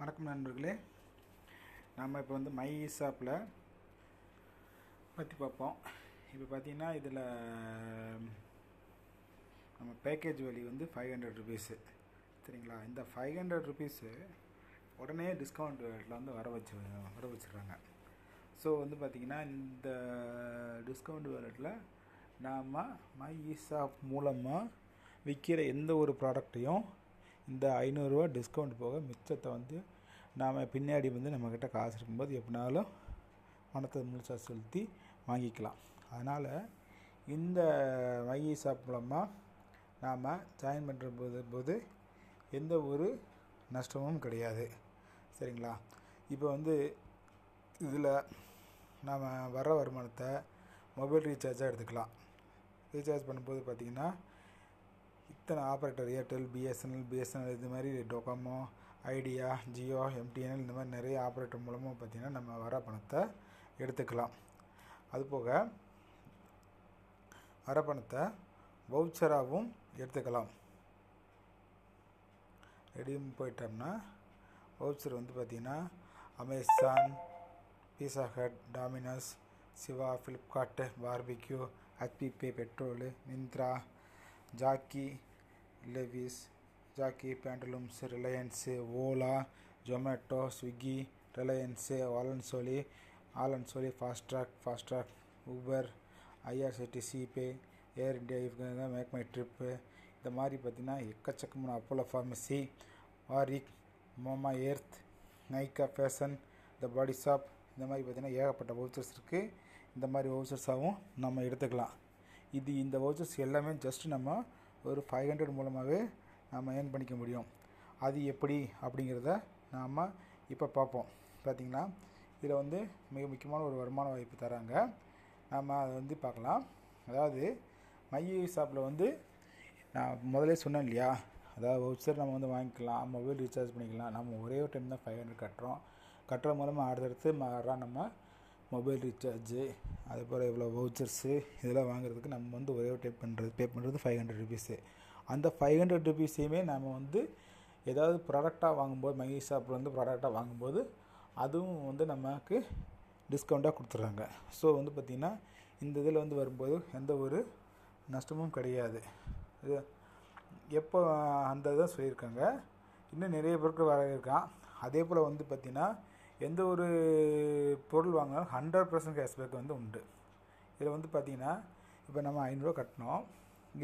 வணக்கம் நண்பர்களே. நாம் இப்போ வந்து மை ஷாப்பில் பற்றி பார்ப்போம். இப்போ பார்த்தீங்கன்னா இதில் நம்ம பேக்கேஜ் வேல்யூ வந்து 500 ருபீஸு. சரிங்களா? இந்த 500 ருபீஸு உடனே டிஸ்கவுண்ட் ரேட்டில் வந்து வர வச்சுருக்காங்க. ஸோ வந்து பார்த்திங்கன்னா இந்த டிஸ்கவுண்ட் வேலட்டில் நாம் மை ஷாப் மூலமாக விற்கிற எந்த ஒரு ப்ராடக்டையும் இந்த 500 ரூபா டிஸ்கவுண்ட் போக மிச்சத்தை வந்து நாம் பின்னாடி வந்து நம்மக்கிட்ட காசு இருக்கும்போது எப்படினாலும் பணத்தை முழுசாக செலுத்தி வாங்கிக்கலாம். அதனால் இந்த மை ஷாப் மூலமாக நாம் ஜாயின் பண்ணுற போது எந்த ஒரு நஷ்டமும் கிடையாது. சரிங்களா? இப்போ வந்து இதில் நாம் வர வருமானத்தை மொபைல் ரீசார்ஜாக எடுத்துக்கலாம். ரீசார்ஜ் பண்ணும்போது பார்த்திங்கன்னா இத்தனை ஆப்ரேட்டர் ஏர்டெல், பிஎஸ்என்எல் இது மாதிரி டோகோமோ, ஐடியா, ஜியோ, எம்டிஎன்எல் இந்த மாதிரி நிறைய ஆப்ரேட்டர் மூலமாக பார்த்திங்கன்னா நம்ம வர பணத்தை எடுத்துக்கலாம். அதுபோக வர பணத்தை வவுச்சராகவும் எடுத்துக்கலாம். ரெடியும் போயிட்டோம்னா வவுச்சர் வந்து பார்த்திங்கன்னா Amazon, Pizza Hut, Domino's, Siva, Flipkart, Barbeque, HP, petrol, Myntra, Jockey, Levi's, Jockey Pantaloons, Reliance, Ola, Zomato, Swiggy, Reliance, Allen Solly, Fastrack, Uber, IRCTC pay, Air India, இவங்க மேக் மை ட்ரிப்பு, இந்த மாதிரி பார்த்திங்கன்னா எக்கச்சக்கமான அப்போலோ ஃபார்மசி, வாரிக், Mamaearth, Nykaa fashion, the body shop, இந்த மாதிரி பார்த்திங்கன்னா ஏகப்பட்ட வவுச்சர்ஸ் இருக்குது. இந்த மாதிரி வவுச்சர்ஸாகவும் நம்ம எடுத்துக்கலாம். இந்த வவுச்சர்ஸ் எல்லாமே ஜஸ்ட் நம்ம ஒரு 500 மூலமாகவே நம்ம ஏர்ன் பண்ணிக்க முடியும். அது எப்படி அப்படிங்கிறத நாம் இப்போ பார்ப்போம். பார்த்திங்கன்னா இதில் வந்து மிக முக்கியமான ஒரு வருமான வாய்ப்பு தராங்க. நாம் அதை வந்து பார்க்கலாம். அதாவது மை ஷாப்பில் வந்து நான் முதலே சொன்னேன் இல்லையா, அதாவது வவுச்சர் நம்ம வந்து வாங்கிக்கலாம், மொபைல் ரீசார்ஜ் பண்ணிக்கலாம். நம்ம ஒரே ஒரு டைம் தான் 500 கட்டுற மூலமாக அடுத்தடுத்து நம்ம மொபைல் ரீசார்ஜு, அதுபோல் இவ்வளோ வவுச்சர்ஸு இதெல்லாம் வாங்குறதுக்கு நம்ம வந்து ஒரே ஒரு பே பண்ணுறது 500 ருபீஸு. அந்த 500 ருபீஸையுமே நம்ம வந்து ஏதாவது ப்ராடக்டாக வாங்கும்போது, மை ஷாப்பில் வந்து ப்ராடக்டாக வாங்கும்போது அதுவும் வந்து நமக்கு டிஸ்கவுண்ட்டாக கொடுத்துட்றாங்க. ஸோ வந்து பார்த்திங்கன்னா இந்த இதில் வந்து வரும்போது எந்த ஒரு நஷ்டமும் கிடையாது. இது எப்போ அந்த இதை சொல்லியிருக்காங்க. இன்னும் நிறைய பொருட்கள் வர இருக்கான். அதே போல் வந்து பார்த்திங்கன்னா எந்த ஒரு பொருள் வாங்கினாலும் 100% கேஷ்பேக் வந்து உண்டு. இதில் வந்து பார்த்திங்கன்னா இப்போ நம்ம 500 கட்டினோம்.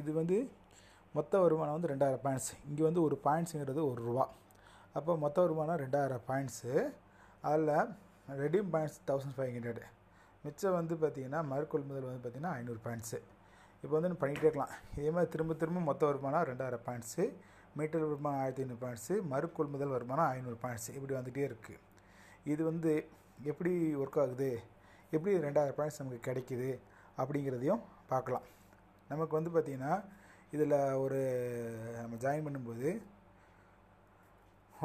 இது வந்து மொத்த வருமானம் வந்து 2000 பாயிண்ட்ஸ். இங்கே வந்து ஒரு பாயிண்ட்ஸுங்கிறது ₹1. அப்போ மொத்த வருமானம் 2000 பாயிண்ட்ஸு. அதில் ரெடீம் பாயிண்ட்ஸ் 1500. மிச்சம் வந்து பார்த்திங்கன்னா மறுகொள்முதல் வந்து பார்த்திங்கன்னா 500 பாயிண்ட்ஸு. இப்போ வந்து நம்ம பண்ணிகிட்டே இருக்கலாம். இதே மாதிரி திரும்ப மொத்த வருமானம் 2000 பாயிண்ட்ஸு, மீட்டர் வருமானம் 1500 பாயிண்ட்ஸு, மறுகொள்முதல் வருமானம் 500 பாயிண்ட்ஸு, இப்படி வந்துகிட்டே இருக்குது. இது வந்து எப்படி ஒர்க் ஆகுது, எப்படி 2000 பாயிண்ட்ஸ் நமக்கு கிடைக்கிது அப்படிங்கிறதையும் பார்க்கலாம். நமக்கு வந்து பார்த்திங்கன்னா இதில் நம்ம ஜாயின் பண்ணும்போது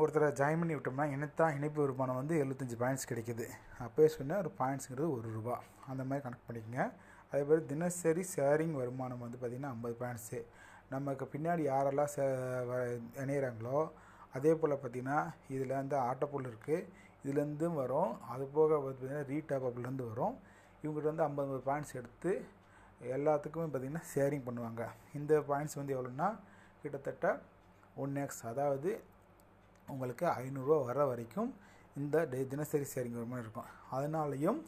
ஒருத்தரை ஜாயின் பண்ணி விட்டோம்னா இணைப்பு வருமானம் வந்து 75 பாயிண்ட்ஸ் கிடைக்கிது. அப்போயே சொன்னால் ஒரு பாயிண்ட்ஸுங்கிறது ₹1 அந்த மாதிரி கணக்கு பண்ணிக்கோங்க. அதேபோல் தினசரி ஷேரிங் வருமானம் வந்து பார்த்திங்கன்னா 50 பாயிண்ட்ஸு. நமக்கு பின்னாடி யாரெல்லாம் இணையிறாங்களோ அதே போல் பார்த்திங்கன்னா இதில் வந்து ஆட்டோபோல் இருக்குது, இதுலேருந்தும் வரும். அதுபோக பார்த்திங்கன்னா ரீடாப்அப்லேருந்து வரும். இவங்ககிட்ட வந்து 50 பாயிண்ட்ஸ் எடுத்து எல்லாத்துக்குமே பார்த்திங்கன்னா ஷேரிங் பண்ணுவாங்க. இந்த பாயிண்ட்ஸ் வந்து எவ்வளோன்னா கிட்டத்தட்ட 1x, அதாவது உங்களுக்கு ₹500 வர வரைக்கும் இந்த தினசரி ஷேரிங் வருமானம் இருக்கும். அதனாலையும்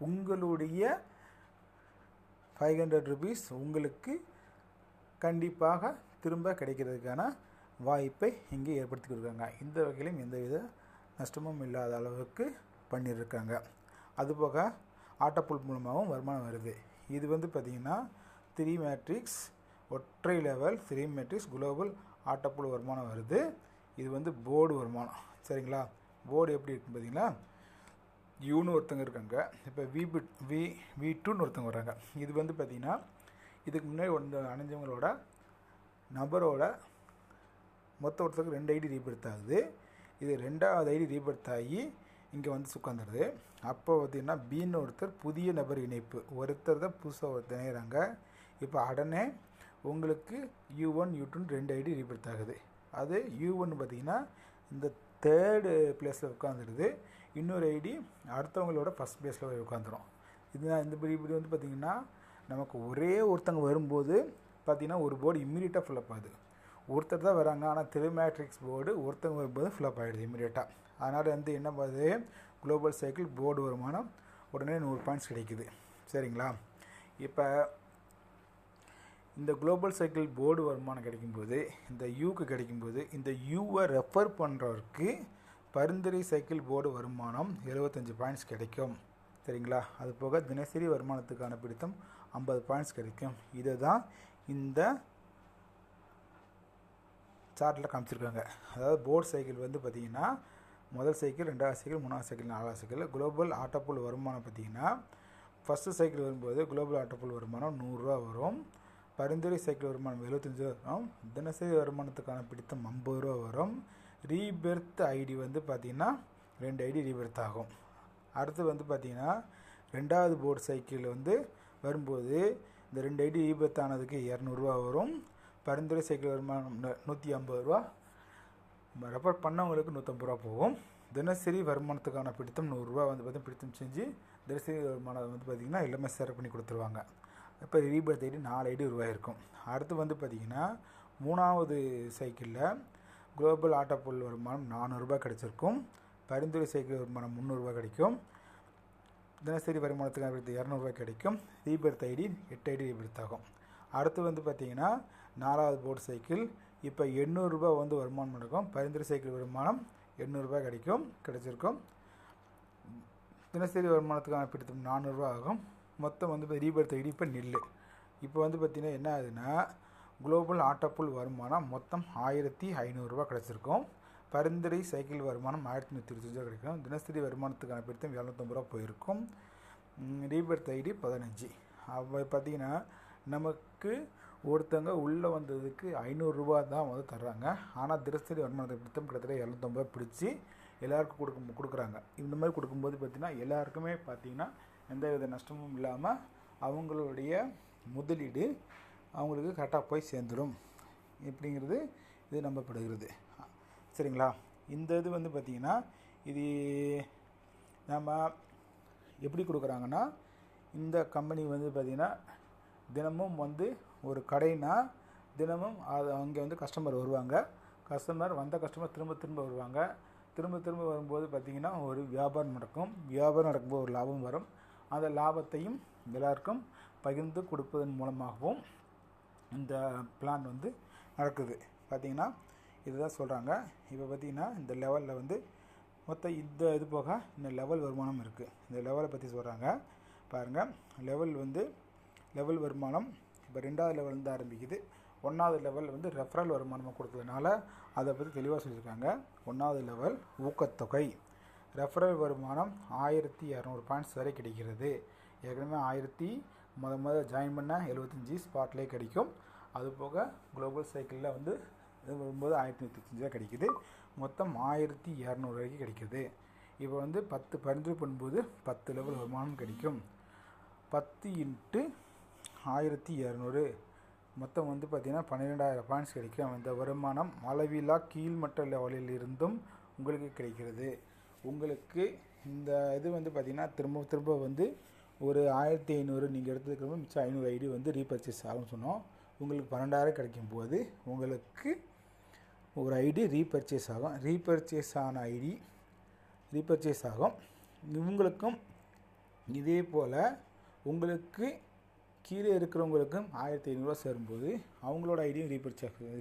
உங்களுடைய 500 ருபீஸ் உங்களுக்கு கண்டிப்பாக திரும்ப கிடைக்கிறதுக்கான வாய்ப்பை இங்கே ஏற்படுத்தி கொடுக்குறாங்க. இந்த வகையிலும் எந்தவித நஷ்டமும் இல்லாத அளவுக்கு பண்ணியிருக்காங்க. அதுபோக ஆட்டோபுல் மூலமாகவும் வருமானம் வருது. இது வந்து பார்த்திங்கன்னா 3 மேட்ரிக்ஸ் ஒற்றை லெவல் 3 மேட்ரிக்ஸ் குளோபல் ஆட்டோபுல் வருமானம் வருது. இது வந்து போர்டு வருமானம். சரிங்களா? போர்டு எப்படி இருக்குன்னு பார்த்திங்கன்னா யூன்னு ஒருத்தங்க இருக்காங்க, இப்போ V2ன்னு ஒருத்தங்க வராங்க. இது வந்து பார்த்திங்கன்னா இதுக்கு முன்னாடி அணைஞ்சவங்களோட நபரோட மொத்த ஒருத்தருக்கு 2 ஐடி ரீபர்த் ஆகுது. இது 2வது ஐடி ரீபர்த் ஆகி இங்கே வந்து உட்காந்துருது. அப்போ பார்த்திங்கன்னா பின்னு ஒருத்தர் புதிய நபர் இணைப்பு, ஒருத்தர் தான் புதுசாக இணைகிறாங்க. இப்போ உடனே உங்களுக்கு U1 U2 2 ஐடி ரீபர்த் ஆகுது. அது U1 பார்த்திங்கன்னா இந்த தேர்டு பிளேஸில் உட்காந்துருது. இன்னொரு ஐடி அடுத்தவங்களோட ஃபஸ்ட் பிளேஸில் போய் உட்காந்துரும். இதுதான் இப்படி வந்து பார்த்திங்கன்னா நமக்கு ஒரே ஒருத்தங்க வரும்போது பார்த்திங்கன்னா ஒரு போர்டு இம்மீடியட்டாக ஃபில்லப் ஆகுது. ஒருத்தர் தான் வராங்க, ஆனால் 3 மேட்ரிக்ஸ் போர்டு ஒருத்தங்க வரும்போது ஃபில்லப் ஆகிடுது இம்மீடியட்டாக. அதனால் வந்து என்ன பண்ணுது, குளோபல் சைக்கிள் போர்டு வருமானம் உடனே 100 பாயிண்ட்ஸ் கிடைக்குது. சரிங்களா? இப்போ இந்த குளோபல் சைக்கிள் போர்டு வருமானம் கிடைக்கும்போது இந்த யூக்கு கிடைக்கும்போது இந்த யூவை ரெஃபர் பண்ணுறவருக்கு பரிந்துரை சைக்கிள் போர்டு வருமானம் 75 பாயிண்ட்ஸ் கிடைக்கும். சரிங்களா? அது போக தினசரி வருமானத்துக்கான பிடித்தம் 50 பாயிண்ட்ஸ் கிடைக்கும். இதை தான் இந்த சார்ட்டில் காமிச்சிருக்காங்க. அதாவது போர்டு சைக்கிள் வந்து பார்த்திங்கன்னா முதல் சைக்கிள், 2வது சைக்கிள், 3வது சைக்கிள், 4வது சைக்கிள். குளோபல் ஆட்டோபூல் வருமானம் பார்த்திங்கன்னா ஃபஸ்ட்டு சைக்கிள் வரும்போது குளோபல் ஆட்டோபூல் வருமானம் 100 ரூபா வரும். பரிந்துரை சைக்கிள் வருமானம் 75 வரும். தினசரி வருமானத்துக்கான பிடித்தம் 50 ரூபா வரும். ரீபெர்த் ஐடி வந்து பார்த்திங்கன்னா 2 ஐடி ரீபெர்த் ஆகும். அடுத்து வந்து பார்த்திங்கன்னா 2வது போர்டு சைக்கிள் வந்து வரும்போது இந்த 2 ஐடி ரீபெர்த் ஆனதுக்கு 200 ரூபா வரும். பரிந்துரை சைக்கிள் வருமானம் 150 ரூபா. ரெஃபர் பண்ணவங்களுக்கு 150 ரூபா போகும். தினசரி வருமானத்துக்கான பிடித்தம் 100 ரூபா வந்து பார்த்திங்கன்னா பிடித்தம் செஞ்சு தினசரி வருமானம் வந்து பார்த்திங்கன்னா எல்லாமே ஷேர் பண்ணி கொடுத்துருவாங்க. இப்போ ரீபெர்த் ஐடி 4 ஐடி உருவாயிருக்கும். அடுத்து வந்து பார்த்திங்கன்னா 3வது சைக்கிளில் குளோபல் ஆட்டோபூல் வருமானம் 400 ரூபா கிடச்சிருக்கும். பரிந்துரை சைக்கிள் வருமானம் 300 ரூபா கிடைக்கும். தினசரி வருமானத்துக்கான பிடித்தம் 200 ரூபா கிடைக்கும். ரீபெர்த் ஐடி 8 ஐடி ரீபெர்த் ஆகும். அடுத்து வந்து பார்த்திங்கன்னா 4வது போர்டு சைக்கிள் இப்போ 800 ரூபா வந்து வருமானம் நடக்கும். பரிந்துரை சைக்கிள் வருமானம் 800 ரூபா கிடைச்சிருக்கும். தினசரி வருமானத்துக்கான பிடித்தம் 400 ரூபா ஆகும். மொத்தம் வந்து இப்போ ரீபெர்த் ஐடி இப்போ நில்லு. இப்போ வந்து பார்த்திங்கன்னா என்ன ஆகுதுன்னா குளோபல் ஆட்டோபூல் வருமானம் மொத்தம் 1500 ரூபா கிடச்சிருக்கும். பரிந்துரை சைக்கிள் வருமானம் 1125 ரூபா கிடைக்கும். தினசரி வருமானத்துக்கான பிடித்தம் 750 ரூபா போயிருக்கும். ரீபெர்த் ஐடி 15. அப்போ பார்த்திங்கன்னா நமக்கு ஒருத்தங்க உள்ளே வந்ததுக்கு 500 ரூபா தான் வந்து தர்றாங்க. ஆனால் தினசரி வருமானத்தை பிடித்தம் கிட்டத்தட்ட 750 ரூபா பிடிச்சி எல்லாருக்கும் கொடுக்குறாங்க. இந்த மாதிரி கொடுக்கும்போது பார்த்திங்கன்னா எல்லாருக்குமே பார்த்திங்கன்னா எந்த வித நஷ்டமும் இல்லாமல் அவங்களுடைய முதலீடு அவங்களுக்கு கரெக்டாக போய் சேர்ந்துடும் இப்படிங்கிறது இது நம்பப்படுகிறது. சரிங்களா? இந்த இது வந்து பார்த்திங்கன்னா இது நம்ம எப்படி கொடுக்குறாங்கன்னா இந்த கம்பெனி வந்து பார்த்திங்கன்னா தினமும் வந்து ஒரு கடைனா தினமும் அது அங்கே வந்து கஸ்டமர் வருவாங்க. வந்த கஸ்டமர் திரும்ப வருவாங்க. திரும்ப வரும்போது பார்த்திங்கன்னா ஒரு வியாபாரம் நடக்கும். வியாபாரம் நடக்கும்போது ஒரு லாபம் வரும். அந்த லாபத்தையும் எல்லாருக்கும் பகிர்ந்து கொடுப்பதன் மூலமாகவும் இந்த பிளான் வந்து நடக்குது. பார்த்திங்கன்னா இதுதான் சொல்கிறாங்க. இப்போ பார்த்திங்கன்னா இந்த லெவலில் வந்து மொத்தம் இந்த இது போக இந்த லெவல் வருமானம் இருக்குது. இந்த லெவலை பற்றி சொல்கிறாங்க பாருங்கள். லெவல் வருமானம் இப்போ 2வது லெவல் தான் ஆரம்பிக்குது. 1வது லெவல் வந்து ரெஃபரல் வருமானமாக கொடுத்ததுனால அதை பற்றி தெளிவாக சொல்லியிருக்காங்க. 1வது லெவல் ஊக்கத்தொகை ரெஃபரல் வருமானம் 1200 பாயிண்ட்ஸ் வரை கிடைக்கிறது. ஏற்கனவே 1000 முதல் ஜாயின் பண்ண 75 ஸ்பாட்லேயே கிடைக்கும். அதுபோக குளோபல் சைக்கிளில் வந்து இது வரும்போது 1125 கிடைக்குது. மொத்தம் 1200 வரைக்கும் கிடைக்குது. இப்போ வந்து 10 பரிந்துரை பண்ணும்போது 10 லெவல் வருமானம் கிடைக்கும். 10 × 1200 மொத்தம் வந்து பார்த்திங்கன்னா 12000 பாயிண்ட்ஸ் கிடைக்கும். இந்த வருமானம் அளவிலா கீழ்மட்ட லெவலில் இருந்தும் உங்களுக்கு கிடைக்கிறது. உங்களுக்கு இந்த இது வந்து பார்த்திங்கன்னா திரும்ப வந்து ஒரு 1500 நீங்கள் எடுத்துக்கிறப்ப மிச்சம் 500 ஐடி வந்து ரீபர்ச்சேஸ் ஆகும்னு சொன்னோம். உங்களுக்கு 12000 கிடைக்கும் போது உங்களுக்கு ஒரு ஐடி ரீபர்ச்சேஸ் ஆகும். ரீபர்ச்சேஸ் ஆன ஐடி ரீபர்ச்சேஸ் ஆகும். இவங்களுக்கும் இதே போல் உங்களுக்கு கீழே இருக்கிறவங்களுக்கும் 1500 சேரும்போது அவங்களோட ஐடியும் ரீபர்ச்சேஸ் ஆகும்.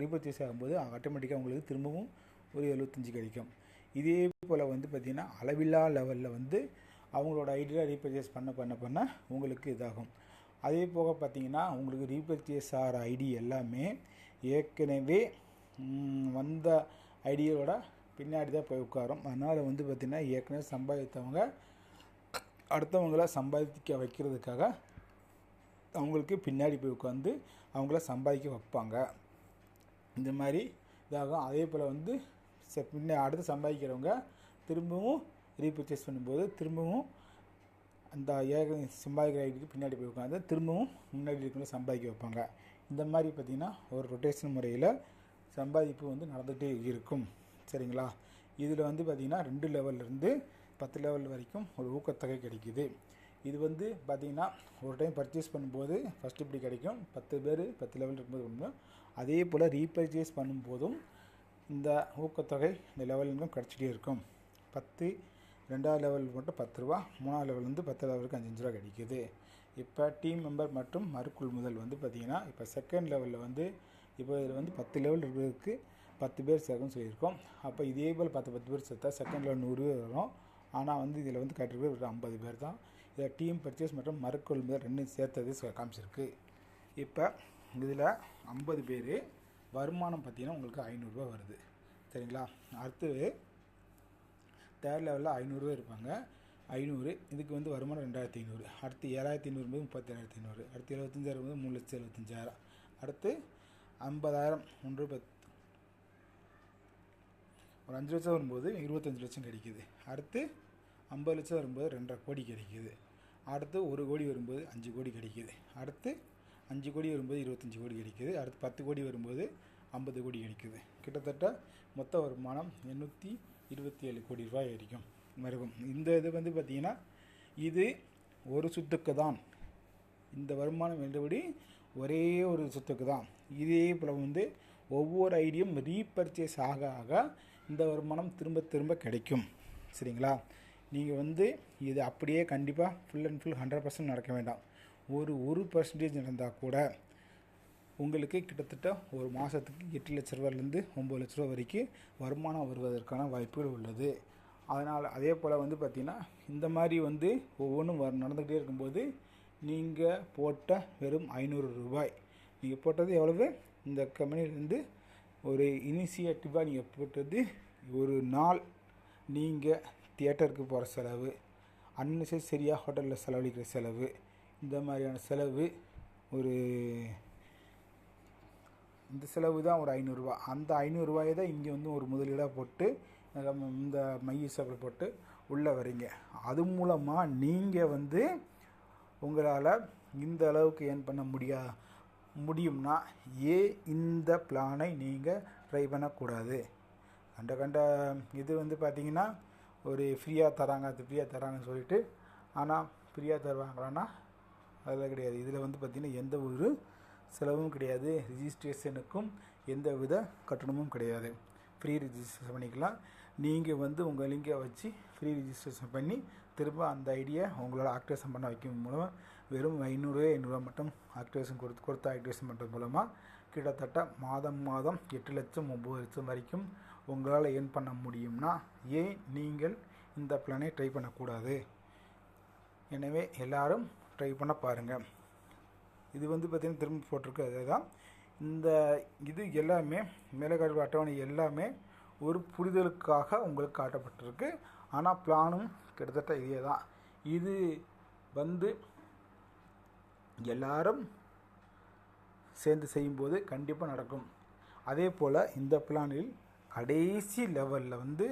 ரீபர்ச்சேஸ் ஆகும்போது ஆட்டோமேட்டிக்காக உங்களுக்கு திரும்பவும் ஒரு 75 கிடைக்கும். இதே போல் வந்து பார்த்திங்கன்னா அளவில்லா லெவலில் வந்து அவங்களோட ஐடியில் ரீபர்ச்சேஸ் பண்ண உங்களுக்கு இதாகும். அதே போக பார்த்திங்கன்னா உங்களுக்கு ரீபர்ச்சேஸ் ஆகிற ஐடி எல்லாமே ஏற்கனவே வந்த ஐடியோட பின்னாடி தான் போய் உட்காரும். அதனால் வந்து பார்த்திங்கன்னா ஏற்கனவே சம்பாதித்தவங்க அடுத்தவங்கள சம்பாதிக்க வைக்கிறதுக்காக அவங்களுக்கு பின்னாடி போய் உட்காந்து அவங்கள சம்பாதிக்க வைப்பாங்க. இந்த மாதிரி இதாகும். அதே போல் வந்து அடுத்து சம்பாதிக்கிறவங்க திரும்பவும் ரீபர்ச்சேஸ் பண்ணும்போது திரும்பவும் அந்த சம்பாதிக்கிற ஐடிக்கு பின்னாடி போய் உட்காந்து திரும்பவும் முன்னாடி இருக்கிற சம்பாதிக்க வைப்பாங்க. இந்த மாதிரி பார்த்திங்கன்னா ஒரு ரொட்டேஷன் முறையில் சம்பாதிப்பு வந்து நடந்துகிட்டே இருக்கும். சரிங்களா. இதில் வந்து பார்த்திங்கன்னா 2 லெவல்லேருந்து 10 லெவல் வரைக்கும் ஒரு ஊக்கத்தொகை கிடைக்கிது. இது வந்து பார்த்திங்கன்னா ஒரு டைம் பர்ச்சேஸ் பண்ணும்போது ஃபஸ்ட்டு இப்படி கிடைக்கும், 10 பேர் 10 லெவல் இருக்கும்போது ஒன்று. அதே போல் ரீபர்ச்சேஸ் பண்ணும்போதும் இந்த ஊக்கத்தொகை இந்த லெவலுக்கும் கிடச்சிட்டே இருக்கும். 10 2வது லெவல் மட்டும் 10 ரூபா, 3வது லெவல்லேருந்து 10 லெவலுக்கு 5 ரூபா கிடைக்கிது. இப்போ டீம் மெம்பர் மற்றும் மறுகொள்முதல் வந்து பார்த்திங்கன்னா இப்போ செகண்ட் லெவலில் வந்து இப்போ இதில் வந்து 10 லெவல் இருக்கிறதுக்கு 10 பேர் சேர்க்கணும்னு சொல்லியிருக்கோம். அப்போ இதே போல் 10 பேர் சேர்த்தா செகண்ட் லெவல் 100 பேர் வரும். ஆனால் வந்து இதில் வந்து கரெக்டாக ஒரு 50 பேர் தான். இதில் டீம் பர்ச்சேஸ் மற்றும் மறுகொள்முதல் 2 சேர்த்தது காமிச்சிருக்கு. இப்போ இதில் 50 பேர் வருமானம் பார்த்திங்கன்னா உங்களுக்கு 500 ரூபா வருது, சரிங்களா. அடுத்து தேர்ட் லெவலில் 500 பேர் இருப்பாங்க, 500 இதுக்கு வந்து வருமானம் 2500. அடுத்து 7500 போது 37500. அடுத்து 75,000 போது 3,75,000. அடுத்து 50,000 1 10 ஒரு 5 லட்சம் வரும்போது 25 லட்சம் கிடைக்கிது. அடுத்து 50 லட்சம் வரும்போது 2.5 கோடி கிடைக்கிது. அடுத்து 1 கோடி வரும்போது 5 கோடி கிடைக்கிது. அடுத்து 5 கோடி வரும்போது 25 கோடி கிடைக்கிது. அடுத்து 10 கோடி வரும்போது 50 கோடி கிடைக்கிது. கிட்டத்தட்ட மொத்த வருமானம் 827 கோடி ரூபாய் வரைக்கும் வரும். இந்த இது வந்து பார்த்திங்கன்னா இது ஒரு சொத்துக்கு தான். இந்த வருமானம் என்றபடி ஒரே ஒரு சொத்துக்கு தான். இதே போல் வந்து ஒவ்வொரு ஐடியும் ரீபர்ச்சேஸ் ஆக ஆக இந்த வருமானம் திரும்ப திரும்ப கிடைக்கும், சரிங்களா. நீங்கள் வந்து இது அப்படியே கண்டிப்பாக ஃபுல் அண்ட் ஃபுல் 100% நடக்க வேண்டாம். ஒரு 1% நடந்தால் கூட உங்களுக்கு கிட்டத்தட்ட ஒரு மாதத்துக்கு 8 லட்ச ரூபாயிலேருந்து 9 லட்ச ரூபா வரைக்கும் வருமானம் வருவதற்கான வாய்ப்புகள் உள்ளது. அதனால் அதே போல் வந்து பார்த்திங்கன்னா இந்த மாதிரி வந்து ஒவ்வொன்றும் நடந்துக்கிட்டே இருக்கும்போது நீங்கள் போட்ட வெறும் 500 ரூபாய், நீங்கள் போட்டது எவ்வளவு, இந்த கம்பெனிலேருந்து ஒரு இனிஷியேட்டிவாக நீங்கள் போட்டது ஒரு நாள் நீங்கள் தியேட்டருக்கு போகிற செலவு, அன்னெசரியாக ஹோட்டலில் செலவழிக்கிற செலவு, இந்த மாதிரியான செலவு ஒரு இந்த செலவு தான் ஒரு 500 ரூபா. அந்த 500 ரூபாயை தான் இங்கே வந்து ஒரு முதலீடாக போட்டு இந்த மையசாப்பில் போட்டு உள்ளே வரீங்க. அது மூலமாக நீங்கள் வந்து உங்களால் இந்த அளவுக்கு ஏர்ன் பண்ண முடியும்னா இந்த பிளானை நீங்கள் ட்ரை பண்ணக்கூடாது. கண்ட இது வந்து பார்த்திங்கன்னா ஒரு ஃப்ரீயாக தராங்க, அது ஃப்ரீயாக தராங்கன்னு சொல்லிட்டு, ஆனால் ஃப்ரீயாக தருவாங்களான்னா அதெல்லாம் கிடையாது. இதில் வந்து பார்த்திங்கன்னா எந்த ஒரு செலவும் கிடையாது, ரிஜிஸ்ட்ரேஷனுக்கும் எந்த வித கட்டணமும் கிடையாது. ஃப்ரீ ரிஜிஸ்ட்ரேஷன் பண்ணிக்கலாம். நீங்கள் வந்து உங்கள் லிங்கை வச்சு ஃப்ரீ ரிஜிஸ்ட்ரேஷன் பண்ணி திரும்ப அந்த ஐடியா உங்களால் ஆக்டிவேஷன் பண்ண வைக்கும் மூலம் வெறும் 500 மட்டும் ஆக்டிவேஷன் கொடுத்து ஆக்டிவேஷன் பண்ணுறது மூலமாக கிட்டத்தட்ட மாதம் 8 லட்சம் 9 லட்சம் வரைக்கும் உங்களால் ஏர்ன் பண்ண முடியும்னா ஏன் நீங்கள் இந்த பிளானை ட்ரை பண்ணக்கூடாது? எனவே எல்லோரும் ட்ரை பண்ண பாருங்கள். இது வந்து பார்த்திங்கன்னா திரும்ப போட்டிருக்கு அதே தான். இந்த இது எல்லாமே மேலே காட்டுற அட்டவணை எல்லாமே ஒரு புரிதலுக்காக உங்களுக்கு காட்டப்பட்டிருக்கு. ஆனால் பிளானும் கிட்டத்தட்ட இதே தான். இது வந்து எல்லாரும் சேர்ந்து செய்யும்போது கண்டிப்பாக நடக்கும். அதே போல் இந்த பிளானில் கடைசி லெவலில் வந்து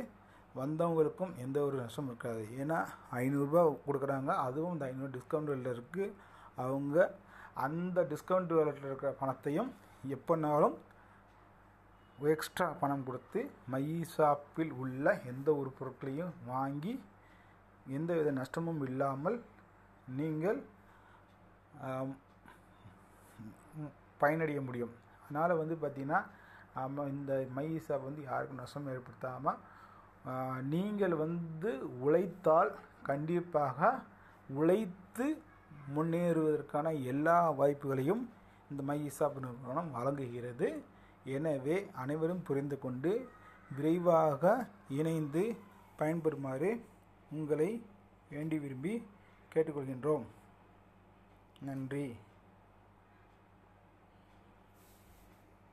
வந்தவங்களுக்கும் எந்த ஒரு நஷ்டமும் இருக்காது. ஏன்னா 500 ரூபா கொடுக்குறாங்க, அதுவும் இந்த 500 டிஸ்கவுண்ட் வேலையில் இருக்குது. அவங்க அந்த டிஸ்கவுண்ட் வேலையில் இருக்கிற பணத்தையும் எப்போனாலும் எக்ஸ்ட்ரா பணம் கொடுத்து மைஷாப்பில் உள்ள எந்த ஒரு பொருட்களையும் வாங்கி எந்த வித நஷ்டமும் இல்லாமல் நீங்கள் பயனடைய முடியும். அதனால் வந்து பார்த்திங்கன்னா இந்த மைஷாப் வந்து யாருக்கும் நஷ்டம் ஏற்படுத்தாமல் நீங்கள் வந்து உழைத்தால் கண்டிப்பாக உழைத்து முன்னேறுவதற்கான எல்லா வாய்ப்புகளையும் இந்த மைஷாப் நிறுவனம் வழங்குகிறது. எனவே அனைவரும் புரிந்து கொண்டு விரைவாக இணைந்து பயன்பெறுமாறு உங்களை வேண்டி விரும்பி கேட்டுக்கொள்கின்றோம். நன்றி.